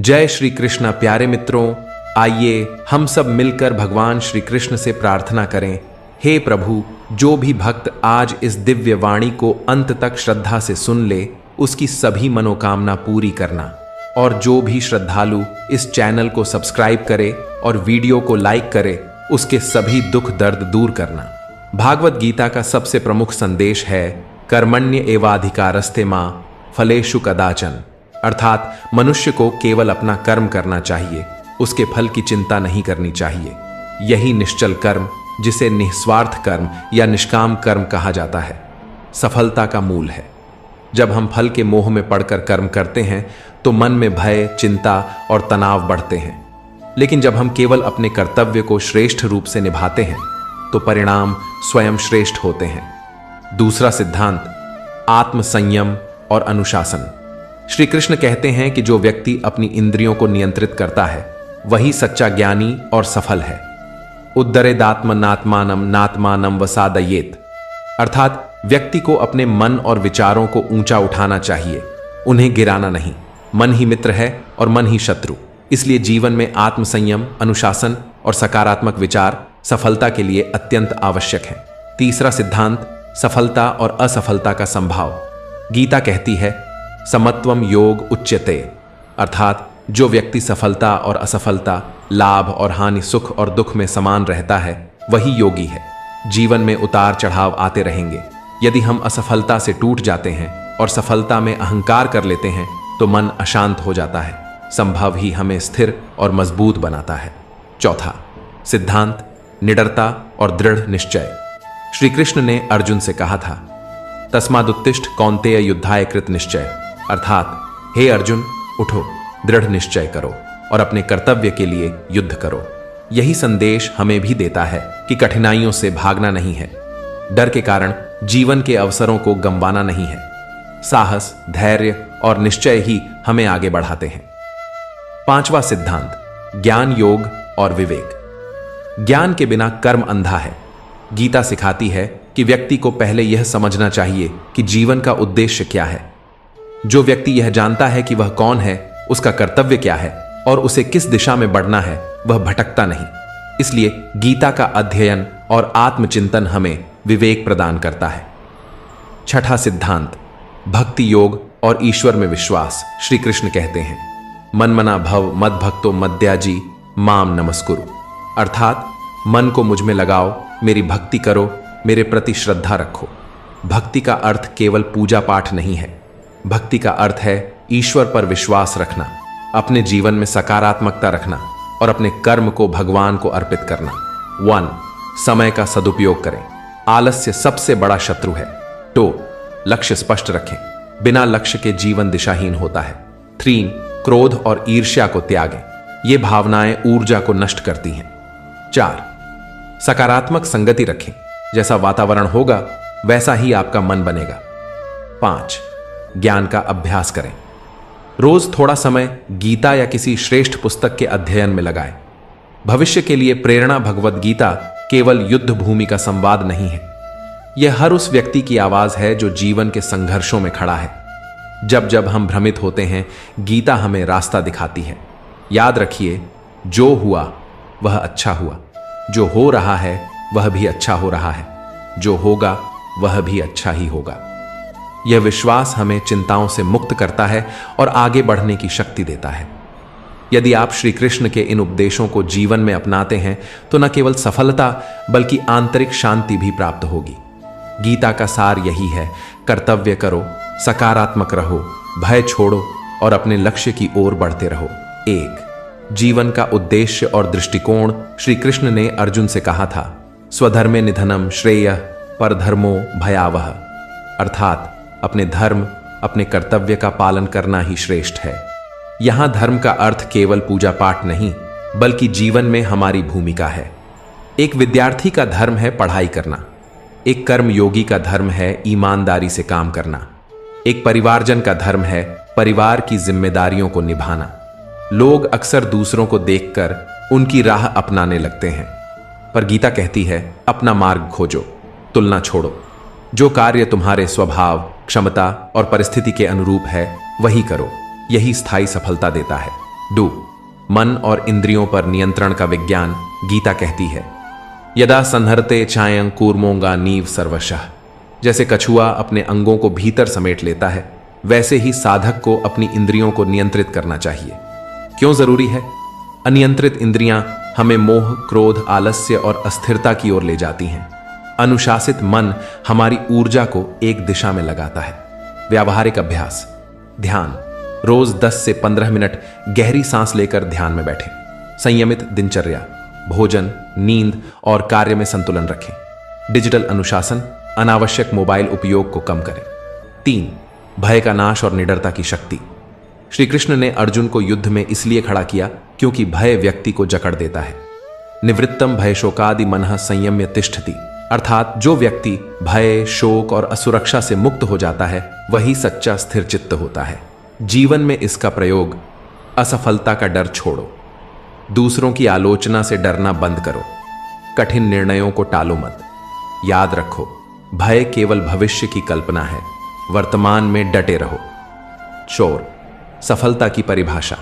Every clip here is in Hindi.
जय श्री कृष्ण। प्यारे मित्रों, आइए हम सब मिलकर भगवान श्री कृष्ण से प्रार्थना करें। हे प्रभु, जो भी भक्त आज इस दिव्य वाणी को अंत तक श्रद्धा से सुन ले, उसकी सभी मनोकामना पूरी करना। और जो भी श्रद्धालु इस चैनल को सब्सक्राइब करे और वीडियो को लाइक करे, उसके सभी दुख दर्द दूर करना। भागवत गीता का सबसे प्रमुख संदेश है कर्मण्य एवाधिकारस्ते मां फलेषु कदाचन, अर्थात मनुष्य को केवल अपना कर्म करना चाहिए, उसके फल की चिंता नहीं करनी चाहिए। यही निश्चल कर्म, जिसे निस्वार्थ कर्म या निष्काम कर्म कहा जाता है, सफलता का मूल है। जब हम फल के मोह में पड़कर कर्म करते हैं तो मन में भय, चिंता और तनाव बढ़ते हैं। लेकिन जब हम केवल अपने कर्तव्य को श्रेष्ठ रूप से निभाते हैं तो परिणाम स्वयं श्रेष्ठ होते हैं। दूसरा सिद्धांत, आत्मसंयम और अनुशासन। श्री कृष्ण कहते हैं कि जो व्यक्ति अपनी इंद्रियों को नियंत्रित करता है वही सच्चा ज्ञानी और सफल है। उद्धरेदात्मनात्मानम नात्मानम वसादयेत, अर्थात व्यक्ति को अपने मन और विचारों को ऊंचा उठाना चाहिए, उन्हें गिराना नहीं। मन ही मित्र है और मन ही शत्रु। इसलिए जीवन में आत्मसंयम, अनुशासन और सकारात्मक विचार सफलता के लिए अत्यंत आवश्यक है। तीसरा सिद्धांत, सफलता और असफलता का संभाव। गीता कहती है समत्वम योग उच्यते, अर्थात जो व्यक्ति सफलता और असफलता, लाभ और हानि, सुख और दुख में समान रहता है वही योगी है। जीवन में उतार चढ़ाव आते रहेंगे। यदि हम असफलता से टूट जाते हैं और सफलता में अहंकार कर लेते हैं तो मन अशांत हो जाता है। संभव ही हमें स्थिर और मजबूत बनाता है। चौथा सिद्धांत, निडरता और दृढ़ निश्चय। श्री कृष्ण ने अर्जुन से कहा था तस्मादुत्तिष्ठ कौन्तेय युद्धाय कृत निश्चय, अर्थात हे अर्जुन, उठो, दृढ़ निश्चय करो और अपने कर्तव्य के लिए युद्ध करो। यही संदेश हमें भी देता है कि कठिनाइयों से भागना नहीं है, डर के कारण जीवन के अवसरों को गंवाना नहीं है। साहस, धैर्य और निश्चय ही हमें आगे बढ़ाते हैं। पांचवा सिद्धांत, ज्ञान, योग और विवेक। ज्ञान के बिना कर्म अंधा है। गीता सिखाती है कि व्यक्ति को पहले यह समझना चाहिए कि जीवन का उद्देश्य क्या है। जो व्यक्ति यह जानता है कि वह कौन है, उसका कर्तव्य क्या है और उसे किस दिशा में बढ़ना है, वह भटकता नहीं। इसलिए गीता का अध्ययन और आत्मचिंतन हमें विवेक प्रदान करता है। छठा सिद्धांत, भक्ति योग और ईश्वर में विश्वास। श्री कृष्ण कहते हैं मनमना भव मद्भक्तो मद्याजी माम नमस्कुरु, अर्थात मन को मुझ में लगाओ, मेरी भक्ति करो, मेरे प्रति श्रद्धा रखो। भक्ति का अर्थ केवल पूजा पाठ नहीं है। भक्ति का अर्थ है ईश्वर पर विश्वास रखना, अपने जीवन में सकारात्मकता रखना और अपने कर्म को भगवान को अर्पित करना। 1. समय का सदुपयोग करें। आलस्य सबसे बड़ा शत्रु है। 2. लक्ष्य स्पष्ट रखें। बिना लक्ष्य के जीवन दिशाहीन होता है। 3. क्रोध और ईर्ष्या को त्यागें। ये भावनाएं ऊर्जा को नष्ट करती हैं। 4. सकारात्मक संगति रखें। जैसा वातावरण होगा वैसा ही आपका मन बनेगा। 5. ज्ञान का अभ्यास करें। रोज थोड़ा समय गीता या किसी श्रेष्ठ पुस्तक के अध्ययन में लगाएं। भविष्य के लिए प्रेरणा भगवत गीता केवल युद्ध भूमि का संवाद नहीं है। यह हर उस व्यक्ति की आवाज है जो जीवन के संघर्षों में खड़ा है। जब जब हम भ्रमित होते हैं, गीता हमें रास्ता दिखाती है। याद रखिए, जो हुआ वह अच्छा हुआ, जो हो रहा है वह भी अच्छा हो रहा है, जो होगा वह भी अच्छा ही होगा। यह विश्वास हमें चिंताओं से मुक्त करता है और आगे बढ़ने की शक्ति देता है। यदि आप श्री कृष्ण के इन उपदेशों को जीवन में अपनाते हैं तो न केवल सफलता बल्कि आंतरिक शांति भी प्राप्त होगी। गीता का सार यही है, कर्तव्य करो, सकारात्मक रहो, भय छोड़ो और अपने लक्ष्य की ओर बढ़ते रहो। 1. जीवन का उद्देश्य और दृष्टिकोण। श्री कृष्ण ने अर्जुन से कहा था स्वधर्मे निधनम श्रेयः परधर्मो भयावह, अर्थात अपने धर्म, अपने कर्तव्य का पालन करना ही श्रेष्ठ है। यहां धर्म का अर्थ केवल पूजा पाठ नहीं बल्कि जीवन में हमारी भूमिका है। एक विद्यार्थी का धर्म है पढ़ाई करना। एक कर्मयोगी का धर्म है ईमानदारी से काम करना। एक परिवारजन का धर्म है परिवार की जिम्मेदारियों को निभाना। लोग अक्सर दूसरों को देखकर उनकी राह अपनाने लगते हैं, पर गीता कहती है अपना मार्ग खोजो, तुलना छोड़ो। जो कार्य तुम्हारे स्वभाव, क्षमता और परिस्थिति के अनुरूप है वही करो। यही स्थायी सफलता देता है। डू मन और इंद्रियों पर नियंत्रण का विज्ञान। गीता कहती है यदा संहरते चायं कूर्मोंगा नीव सर्वशः। जैसे कछुआ अपने अंगों को भीतर समेट लेता है, वैसे ही साधक को अपनी इंद्रियों को नियंत्रित करना चाहिए। क्यों जरूरी है? अनियंत्रित इंद्रियां हमें मोह, क्रोध, आलस्य और अस्थिरता की ओर ले जाती हैं। अनुशासित मन हमारी ऊर्जा को एक दिशा में लगाता है। व्यावहारिक अभ्यास, ध्यान। रोज 10 से 15 मिनट गहरी सांस लेकर ध्यान में बैठें। संयमित दिनचर्या, भोजन, नींद और कार्य में संतुलन रखें। डिजिटल अनुशासन, अनावश्यक मोबाइल उपयोग को कम करें। 3. भय का नाश और निडरता की शक्ति। श्री कृष्ण ने अर्जुन को युद्ध में इसलिए खड़ा किया क्योंकि भय व्यक्ति को जकड़ देता है। निवृत्तम भय शोकादि मनः संयम्य तिष्ठति, अर्थात जो व्यक्ति भय, शोक और असुरक्षा से मुक्त हो जाता है वही सच्चा स्थिर चित्त होता है। जीवन में इसका प्रयोग, असफलता का डर छोड़ो, दूसरों की आलोचना से डरना बंद करो, कठिन निर्णयों को टालो मत। याद रखो, भय केवल भविष्य की कल्पना है, वर्तमान में डटे रहो। चोर, सफलता की परिभाषा,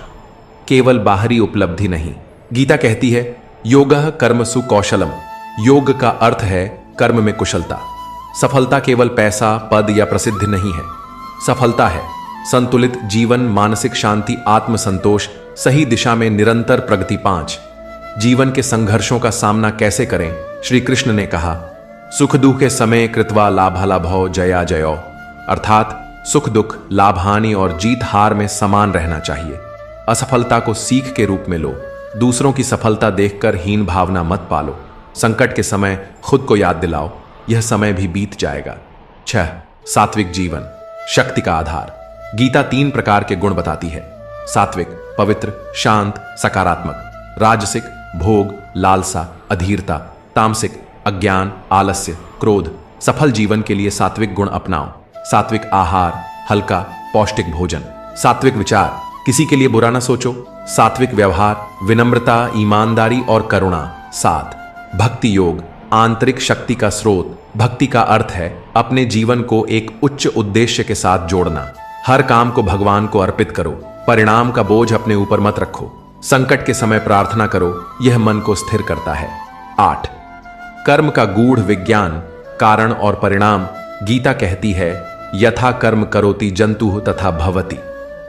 केवल बाहरी उपलब्धि नहीं। गीता कहती है योगः कर्मसु कौशलम। योग का अर्थ है कर्म में कुशलता। सफलता केवल पैसा, पद या प्रसिद्धि नहीं है। सफलता है संतुलित जीवन, मानसिक शांति, आत्मसंतोष, सही दिशा में निरंतर प्रगति। 5. जीवन के संघर्षों का सामना कैसे करें? श्री कृष्ण ने कहा सुख दुख समय कृत्वा लाभालाभौ जया जयो, अर्थात सुख दुख, लाभ हानि और जीत हार में समान रहना चाहिए। असफलता को सीख के रूप में लो, दूसरों की सफलता देखकर हीन भावना मत पालो। संकट के समय खुद को याद दिलाओ यह समय भी बीत जाएगा। 6. सात्विक जीवन, शक्ति का आधार। गीता 3 प्रकार के गुण बताती है। सात्विक, पवित्र, शांत, सकारात्मक। राजसिक, भोग, लालसा, अधीरता। तामसिक, अज्ञान, आलस्य, क्रोध। सफल जीवन के लिए सात्विक गुण अपनाओ। सात्विक आहार, हल्का पौष्टिक भोजन। सात्विक विचार, किसी के लिए बुरा ना सोचो। सात्विक व्यवहार, विनम्रता, ईमानदारी और करुणा। 7. भक्ति योग, आंतरिक शक्ति का स्रोत। भक्ति का अर्थ है अपने जीवन को एक उच्च उद्देश्य के साथ जोड़ना। हर काम को भगवान को अर्पित करो, परिणाम का बोझ अपने ऊपर मत रखो। संकट के समय प्रार्थना करो, यह मन को स्थिर करता है। 8. कर्म का गूढ़ विज्ञान, कारण और परिणाम। गीता कहती है यथा कर्म करोति जंतुः तथा भवति।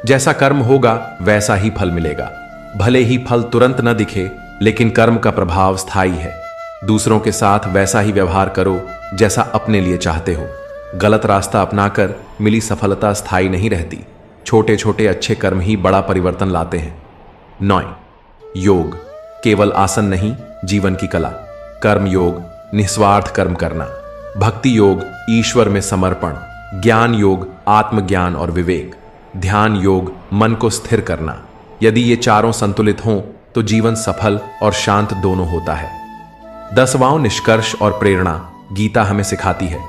जैसा कर्म होगा वैसा ही फल मिलेगा। भले ही फल तुरंत न दिखे, लेकिन कर्म का प्रभाव स्थायी है। दूसरों के साथ वैसा ही व्यवहार करो जैसा अपने लिए चाहते हो। गलत रास्ता अपनाकर मिली सफलता स्थायी नहीं रहती। छोटे छोटे अच्छे कर्म ही बड़ा परिवर्तन लाते हैं। 9. योग, केवल आसन नहीं, जीवन की कला। कर्म योग, निस्वार्थ कर्म करना। भक्ति योग, ईश्वर में समर्पण। ज्ञान योग, आत्मज्ञान और विवेक। ध्यान योग, मन को स्थिर करना। यदि ये चारों संतुलित हों तो जीवन सफल और शांत दोनों होता है। 10वां निष्कर्ष और प्रेरणा। गीता हमें सिखाती है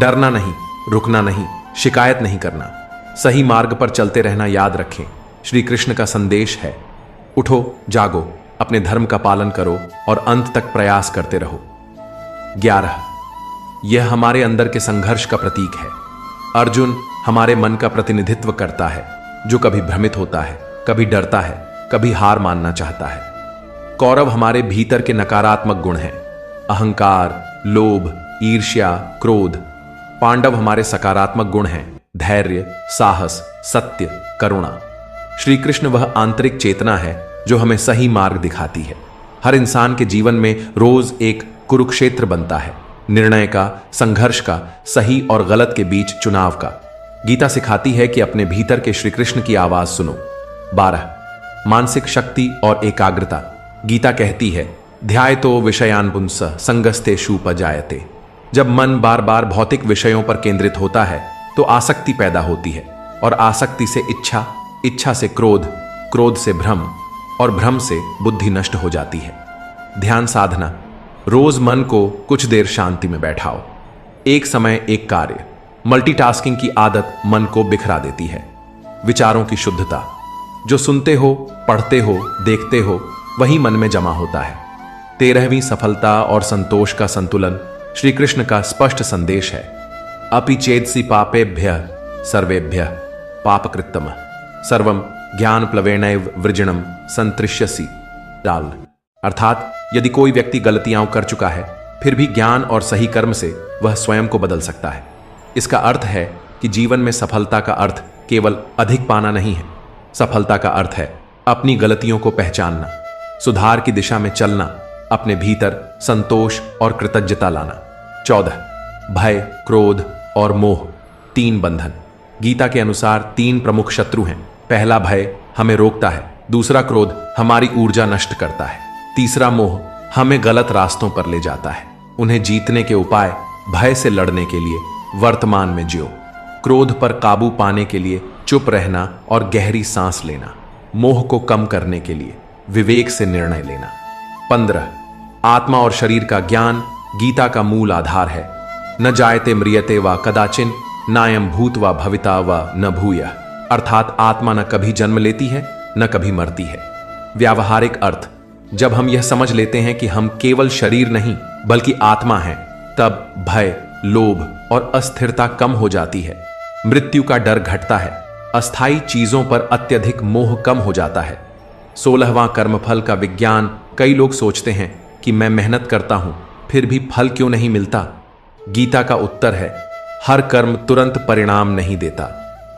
डरना नहीं, रुकना नहीं, शिकायत नहीं करना, सही मार्ग पर चलते रहना याद रखें। श्री कृष्ण का संदेश है उठो, जागो, अपने धर्म का पालन करो और अंत तक प्रयास करते रहो। 11. यह हमारे अंदर के संघर्ष का प्रतीक है। अर्जुन हमारे मन का प्रतिनिधित्व करता है, जो कभी भ्रमित होता है, कभी डरता है, कभी हार मानना चाहता है। कौरव हमारे भीतर के नकारात्मक गुण हैं, अहंकार, लोभ, ईर्ष्या, क्रोध। पांडव हमारे सकारात्मक गुण हैं, धैर्य, साहस, सत्य, करुणा। श्री कृष्ण वह आंतरिक चेतना है जो हमें सही मार्ग दिखाती है। हर इंसान के जीवन में रोज एक कुरुक्षेत्र बनता है, निर्णय का, संघर्ष का, सही और गलत के बीच चुनाव का। गीता सिखाती है कि अपने भीतर के श्री कृष्ण की आवाज सुनो। 12. मानसिक शक्ति और एकाग्रता। गीता कहती है ध्यायतो विषयान पुंसः संगस्तेषु उपजायते। जब मन बार बार भौतिक विषयों पर केंद्रित होता है तो आसक्ति पैदा होती है, और आसक्ति से इच्छा, इच्छा से क्रोध, क्रोध से भ्रम और भ्रम से बुद्धि नष्ट हो जाती है। ध्यान साधना। रोज मन को कुछ देर शांति में बैठाओ। एक समय एक कार्य। मल्टीटास्किंग की आदत मन को बिखरा देती है। विचारों की शुद्धता। जो सुनते हो, पढ़ते हो, देखते हो, वही मन में जमा होता है। 13वीं सफलता और संतोष का संतुलन श्री कृष्ण का स्पष्ट संदेश है। अपि चेदसि पापेभ्यः सर्वेभ्यः पापकृत्तमः सर्वं ज्ञान प्लवेनैव वृजणम संतृष्यसि डाल। अर्थात यदि कोई व्यक्ति गलतियां कर चुका है फिर भी ज्ञान और सही कर्म से वह स्वयं को बदल सकता है। इसका अर्थ है कि जीवन में सफलता का अर्थ केवल अधिक पाना नहीं है। सफलता का अर्थ है अपनी गलतियों को पहचानना, सुधार की दिशा में चलना, अपने भीतर संतोष और कृतज्ञता लाना। 14 भय, क्रोध और मोह, 3 बंधन। गीता के अनुसार 3 प्रमुख शत्रु हैं। पहला भय हमें रोकता है, दूसरा क्रोध हमारी ऊर्जा नष्ट करता है, तीसरा मोह हमें गलत रास्तों पर ले जाता है। उन्हें जीतने के उपाय भय से लड़ने के लिए वर्तमान में जियो, क्रोध पर काबू पाने के लिए चुप रहना और गहरी सांस लेना, मोह को कम करने के लिए विवेक से निर्णय लेना। 15 आत्मा और शरीर का ज्ञान गीता का मूल आधार है। न जायते म्रियते व कदाचिन नायम भूत व भविता व न भूयः। अर्थात आत्मा न कभी जन्म लेती है न कभी मरती है। व्यावहारिक अर्थ, जब हम यह समझ लेते हैं कि हम केवल शरीर नहीं बल्कि आत्मा हैं, तब भय, लोभ और अस्थिरता कम हो जाती है। मृत्यु का डर घटता है, अस्थायी चीजों पर अत्यधिक मोह कम हो जाता है। 16वां कर्मफल का विज्ञान। कई लोग सोचते हैं कि मैं मेहनत करता हूं फिर भी फल क्यों नहीं मिलता। गीता का उत्तर है, हर कर्म तुरंत परिणाम नहीं देता।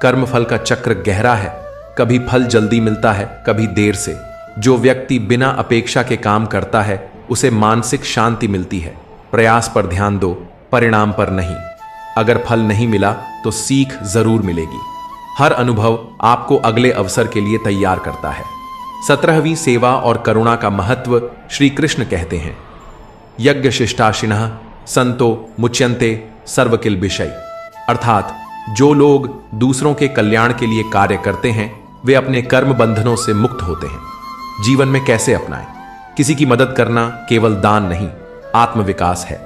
कर्मफल का चक्र गहरा है, कभी फल जल्दी मिलता है, कभी देर से। जो व्यक्ति बिना अपेक्षा के काम करता है उसे मानसिक शांति मिलती है। प्रयास पर ध्यान दो, परिणाम पर नहीं। अगर फल नहीं मिला तो सीख जरूर मिलेगी। हर अनुभव आपको अगले अवसर के लिए तैयार करता है। 17वीं सेवा और करुणा का महत्व श्री कृष्ण कहते हैं, यज्ञ शिष्टाशिनः संतो मुच्यन्ते सर्वकिल विषय। अर्थात जो लोग दूसरों के कल्याण के लिए कार्य करते हैं वे अपने कर्म बंधनों से मुक्त होते हैं। जीवन में कैसे अपनाएं? किसी की मदद करना केवल दान नहीं, आत्मविकास है।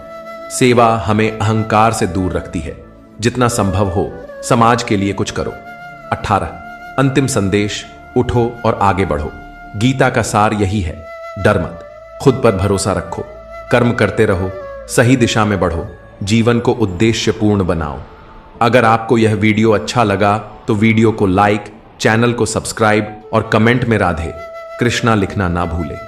सेवा हमें अहंकार से दूर रखती है। जितना संभव हो समाज के लिए कुछ करो। 18 अंतिम संदेश, उठो और आगे बढ़ो। गीता का सार यही है, डर मत, खुद पर भरोसा रखो, कर्म करते रहो, सही दिशा में बढ़ो, जीवन को उद्देश्यपूर्ण बनाओ। अगर आपको यह वीडियो अच्छा लगा तो वीडियो को लाइक, चैनल को सब्सक्राइब और कमेंट में राधे कृष्णा लिखना ना भूलें।